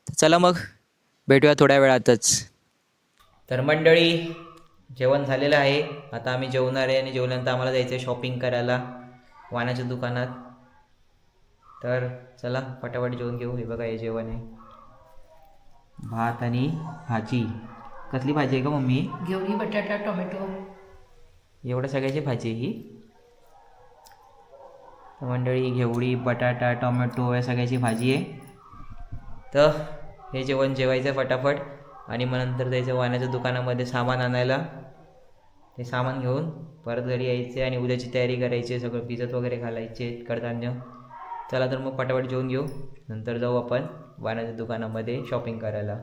A: तर चला मग भेटूया थोड्या वेळातच. तर मंडळी, जेवण झालेलं आहे, आता आम्ही जेवणार आहे आणि जेवल्यानंतर आम्हाला जायचं आहे शॉपिंग करायला वाण्याच्या दुकानात. तर चला फटाफट जेवून घेऊ. हे बघा हे जेवण आहे, भात आणि भाजी. कसली भाजी आहे का मम्मी?
B: घेवडी, बटाटा, टोमॅटो.
A: एवढ्या सगळ्याची भाजी आहे ही. तर मंडळी, घेवडी, बटाटा, टोमॅटो या सगळ्याची भाजी आहे. तर हे जेवण जेवायचं फटाफट आणि मग नंतर जायचं वाण्याच्या दुकानामध्ये सामान आणायला. ते सामान घेऊन परत घरी यायचे आणि उद्याची तयारी करायची, सगळं भिजत वगैरे घालायचे कडधान्य. चला तर मग फटाफट जेवून घेऊ, नंतर जाऊ आपण वाण्याच्या दुकानामध्ये शॉपिंग करायला.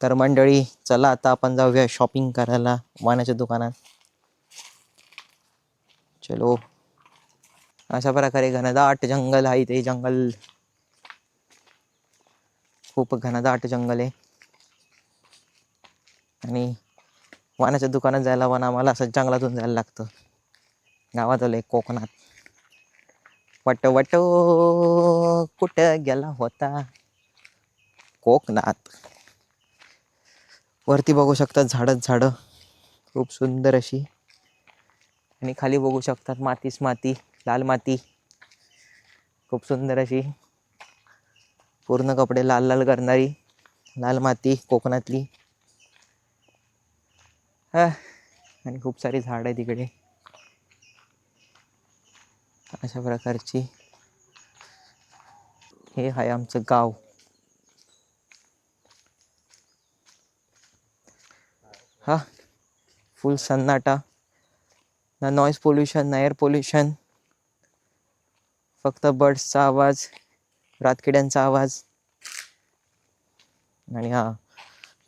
A: तर मंडळी चला आता आपण जाऊया शॉपिंग करायला वाण्याच्या दुकानात. चलो. अशा प्रकारे घनदाट जंगल आहे, ते जंगल खूप घनदाट जंगल आहे. आणि वाण्याच्या दुकानात जायला पण आम्हाला असं जंगलातून जायला लागतं. गावात आलोय कोकणात. वट वट कुठं गेला होता कोकणात. वरती बघू शकतात झाडच झाडं, खूप सुंदर अशी. आणि खाली बघू शकतात मातीच माती, लाल माती, खूप सुंदर अशी. पूर्ण कपडे लाल लाल करणारी लाल माती कोकणातली. आणि खूप सारी झाड आहे तिकडे अशा प्रकारची. हे आहे आमचं गाव. हा फुल सन्नाटा, ना नॉईज पोल्युशन ना एअर पोल्युशन, फक्त बर्ड्सचा आवाज, रातकिड्यांचा आवाज आणि हा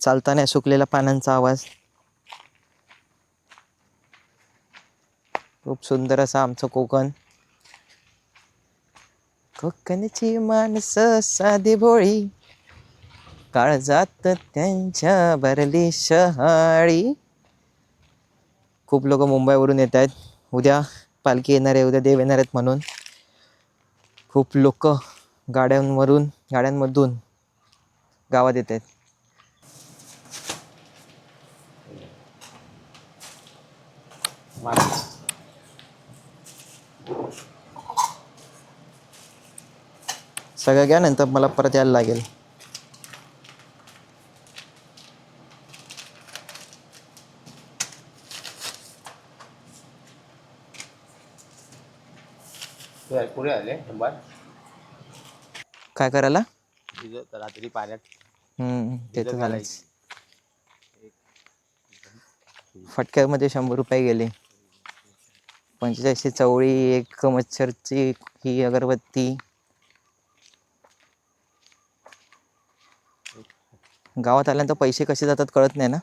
A: चालताना सुकलेल्या पानांचा आवाज. खूप सुंदर असं आमचं कोकण. कोकणची माणसं साधी भोळी, काळजात त्यांच्या भरली शहाळी. खूप लोक मुंबईवरून येत आहेत. उद्या पालखी येणार आहे, उद्या देव येणार आहेत म्हणून खूप लोक गाड्यांमधून गावात येत आहेत. सगळं घ्या, नंतर मला परत यायला लागेल.
C: पुढे आले नंबर
A: काय करायला?
C: रात्री पाण्यात
A: ते तर झालंच. फटक्यामध्ये 100 रुपये गेले. 45 चवळी, एक मच्छरची ही अगरबत्ती. गावात आल्यानंतर पैसे कसे जातात कळत नाही ना.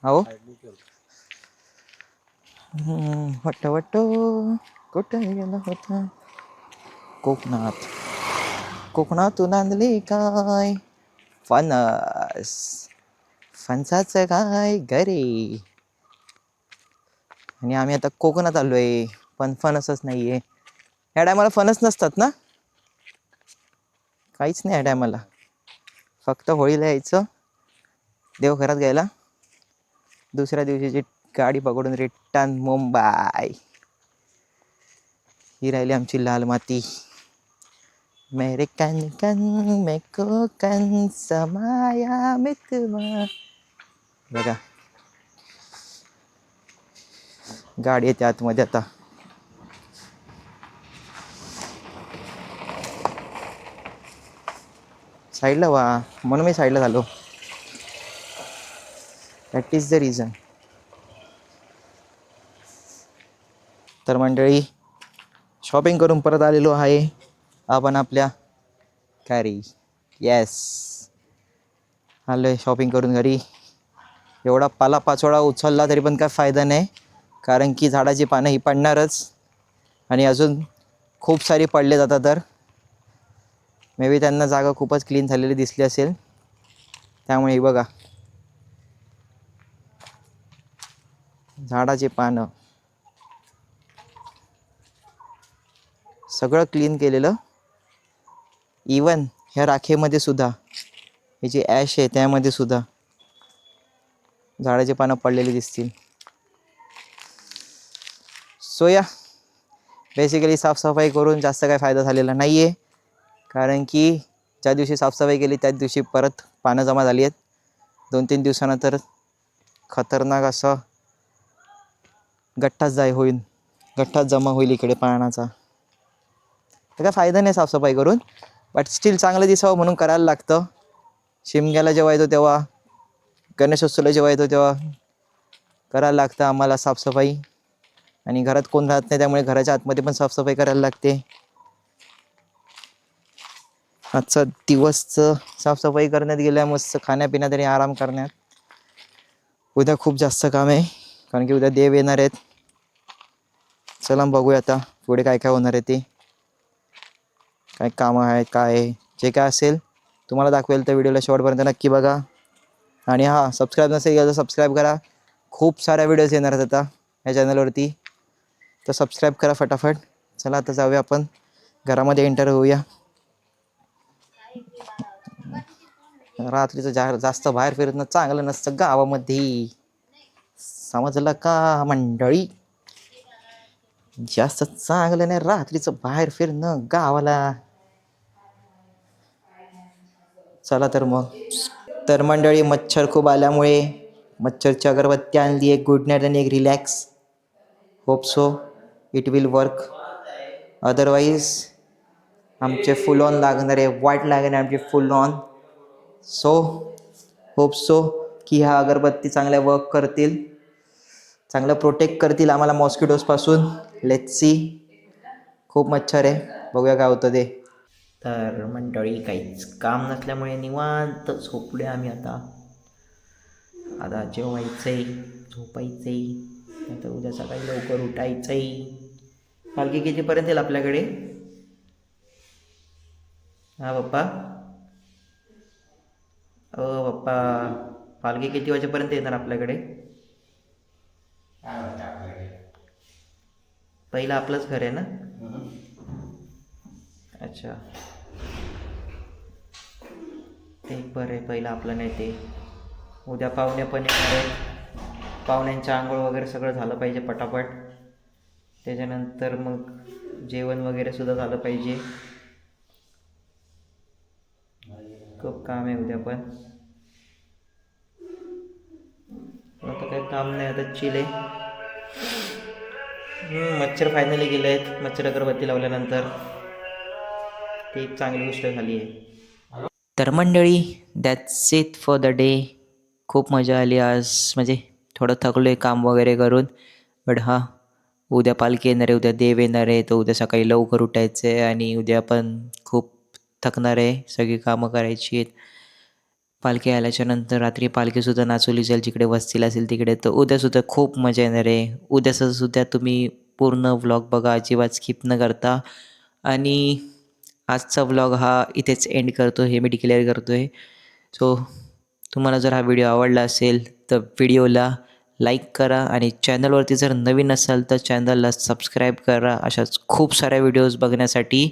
A: हो वट कुठे गेला होता कोकणातून आणली काय फणसाचं काय घरी. आणि आम्ही आता कोकणात आलोय, पण फणसच नाहीये. या टायमाला फणस नसतात ना, काहीच नाही या टायमाला. फक्त होळीला यायचं, देवघरात घ्यायला, दुसऱ्या दिवशीची गाडी पकडून रिटर्न मुंबई. ही राहिली आमची लाल माती. मेरे कन कन में कोकण समाया मितवा. बघा गाडी येते आतमध्ये आता. साईडला वा, म्हणून मी साईडला झालो. That is the reason. तर मंडळी, शॉपिंग करून परत आलेलो आहे आपण आपल्या घरी. येस, आलोय शॉपिंग करून घरी. एवढा पालापाचोळा उचलला तरी पण काय फायदा नाही, कारण की झाडाची पानं ही पडणारच. आणि अजून खूप सारी पडले जातात. तर मे बी त्यांना जागा खूपच क्लीन झालेली दिसली असेल, त्यामुळे बघा झाडाची पानं सगळं क्लीन केलेलं. इवन ह्या राखेमध्ये सुद्धा, हे जे ॲश आहे त्यामध्ये सुद्धा झाडाची पानं पडलेली दिसतील. सो या बेसिकली साफसफाई करून जास्त काही फायदा झालेला नाही आहे, कारण की ज्या दिवशी साफसफाई केली त्याच दिवशी परत पानं जमा झाली आहेत. 2-3 दिवसानंतर खतरनाक असं गठ्ठाच जमा होईल इकडे पाण्याचा. तर काय फायदा नाही साफसफाई करून, बट स्टील चांगलं दिसावं म्हणून करायला लागतं. शिमग्याला जेव्हा येतो तेव्हा, गणेशोत्सवला जेव्हा येतो तेव्हा करायला लागतं आम्हाला साफसफाई. आणि घरात कोण राहत नाही, त्यामुळे घराच्या आतमध्ये पण साफसफाई करायला लागते. आजचा दिवसचं साफसफाई करण्यात गेल्या, मस्त खाण्यापिण्यात आणि आराम करण्यात. उद्या खूप जास्त काम आहे, कारण की उद्या देव येणार आहेत. चला बघूया आता पुढे काय काय होणार आहे ते. काय कामं आहेत, काय जे काय असेल तुम्हाला दाखवेल. तर व्हिडिओला शेवटपर्यंत नक्की बघा. आणि हां, सबस्क्राईब नसेल केलं तर सबस्क्राईब करा. खूप साऱ्या व्हिडिओज येणार आहेत आता या चॅनलवरती, तर सबस्क्राईब करा फटाफट. चला आता जाऊया आपण घरामध्ये एंटर होऊया. रात्रीचं जास्त बाहेर फिरणं चांगलं नसतं गावामध्ये, समजलं का मंडळी? जास्त चांगलं नाही रात्रीचं बाहेर फिरणं गावाला. चला तर मग. तर मंडळी, मच्छर खूप आल्यामुळे मच्छरची अगरबत्ती आणली, एक गुड नाईट आणि एक relax. Hope so it will work. Otherwise आमचे फुल ऑन लागणार आहे, वाईट लागणार आहे आमचे फुल ऑन. सो होप सो की ह्या अगरबत्ती चांगल्या वर्क करतील, चांगलं प्रोटेक्ट करतील आम्हाला मॉस्किटोजपासून. Let's see. खूप मच्छर आहे, बघूया काय होतं ते. तर मंडळी, काहीच काम नसल्यामुळे निवांत झोपले आम्ही. आता जेवायचंय, झोपायचंय, नंतर उद्या सकाळी लवकर उठायचंय. पालखी कितीपर्यंत येईल आपल्याकडे? हा पप्पा, पप्पा, पालखी किती वाजेपर्यंत येणार आपल्याकडे? पहिलं आपलंच घर आहे ना? अच्छा, ते बरं आहे, पहिलं आपलं नाही ते. उद्या पाहुणे पण येणार आहेत, पाहुण्यांचं आंघोळ वगैरे सगळं झालं पाहिजे पटापट. त्याच्यानंतर मग जेवण वगैरे सुद्धा झालं पाहिजे. खूप काम आहे उद्या पण. आता काही काम नाही, आता चिल आहे. मच्छर फायनली गेले आहेत, मच्छर अगरबत्ती लावल्यानंतर. ती एक चांगली गोष्ट झाली आहे. तर मंडळी, that's it for the day. खूप मजा आली आज, म्हणजे थोडं थकलो आहे काम वगैरे करून. बट हां, उद्या पालखी येणार आहे, उद्या देव येणार आहे, तर उद्या सकाळी लवकर उठायचं आहे आणि उद्या पण खूप थकणार आहे, सगळी कामं करायची आहेत. पालखी आल्याच्या नंतर रात्री पालखीसुद्धा नाचवली जाईल, जिकडे वस्तीला असेल तिकडे. तर उद्यासुद्धा खूप मजा येणार आहे. उद्याचं सुद्धा तुम्ही पूर्ण व्लॉग बघा, अजिबात स्किप न करता. आणि आजचा व्लॉग हा इथेच एंड करतो, हे मी डिक्लेअर करतो आहे. सो तुम्हाला जर हा व्हिडिओ आवडला असेल तर व्हिडिओला लाईक करा आणि चॅनलवरती जर नवीन असाल तर चॅनलला सबस्क्राईब करा, अशाच खूप साऱ्या व्हिडिओज बघण्यासाठी.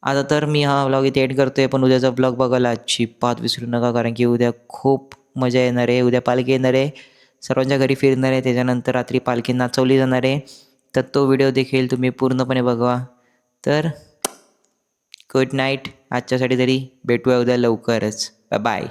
A: आता तर मी हा व्लॉग इथे एंड करतो आहे, पण उद्याचा व्लॉग बघायला अजिबात विसरू नका, कारण की उद्या खूप मजा येणार आहे. उद्या पालखी येणार आहे, सर्वांच्या घरी फिरणार आहे, त्याच्यानंतर रात्री पालखी नाचवली जाणार आहे. तर तो व्हिडिओ देखील तुम्ही पूर्णपणे बघा. तर गुड नाईट आजच्यासाठी तरी, भेटूया उद्या लवकरच. Bye bye.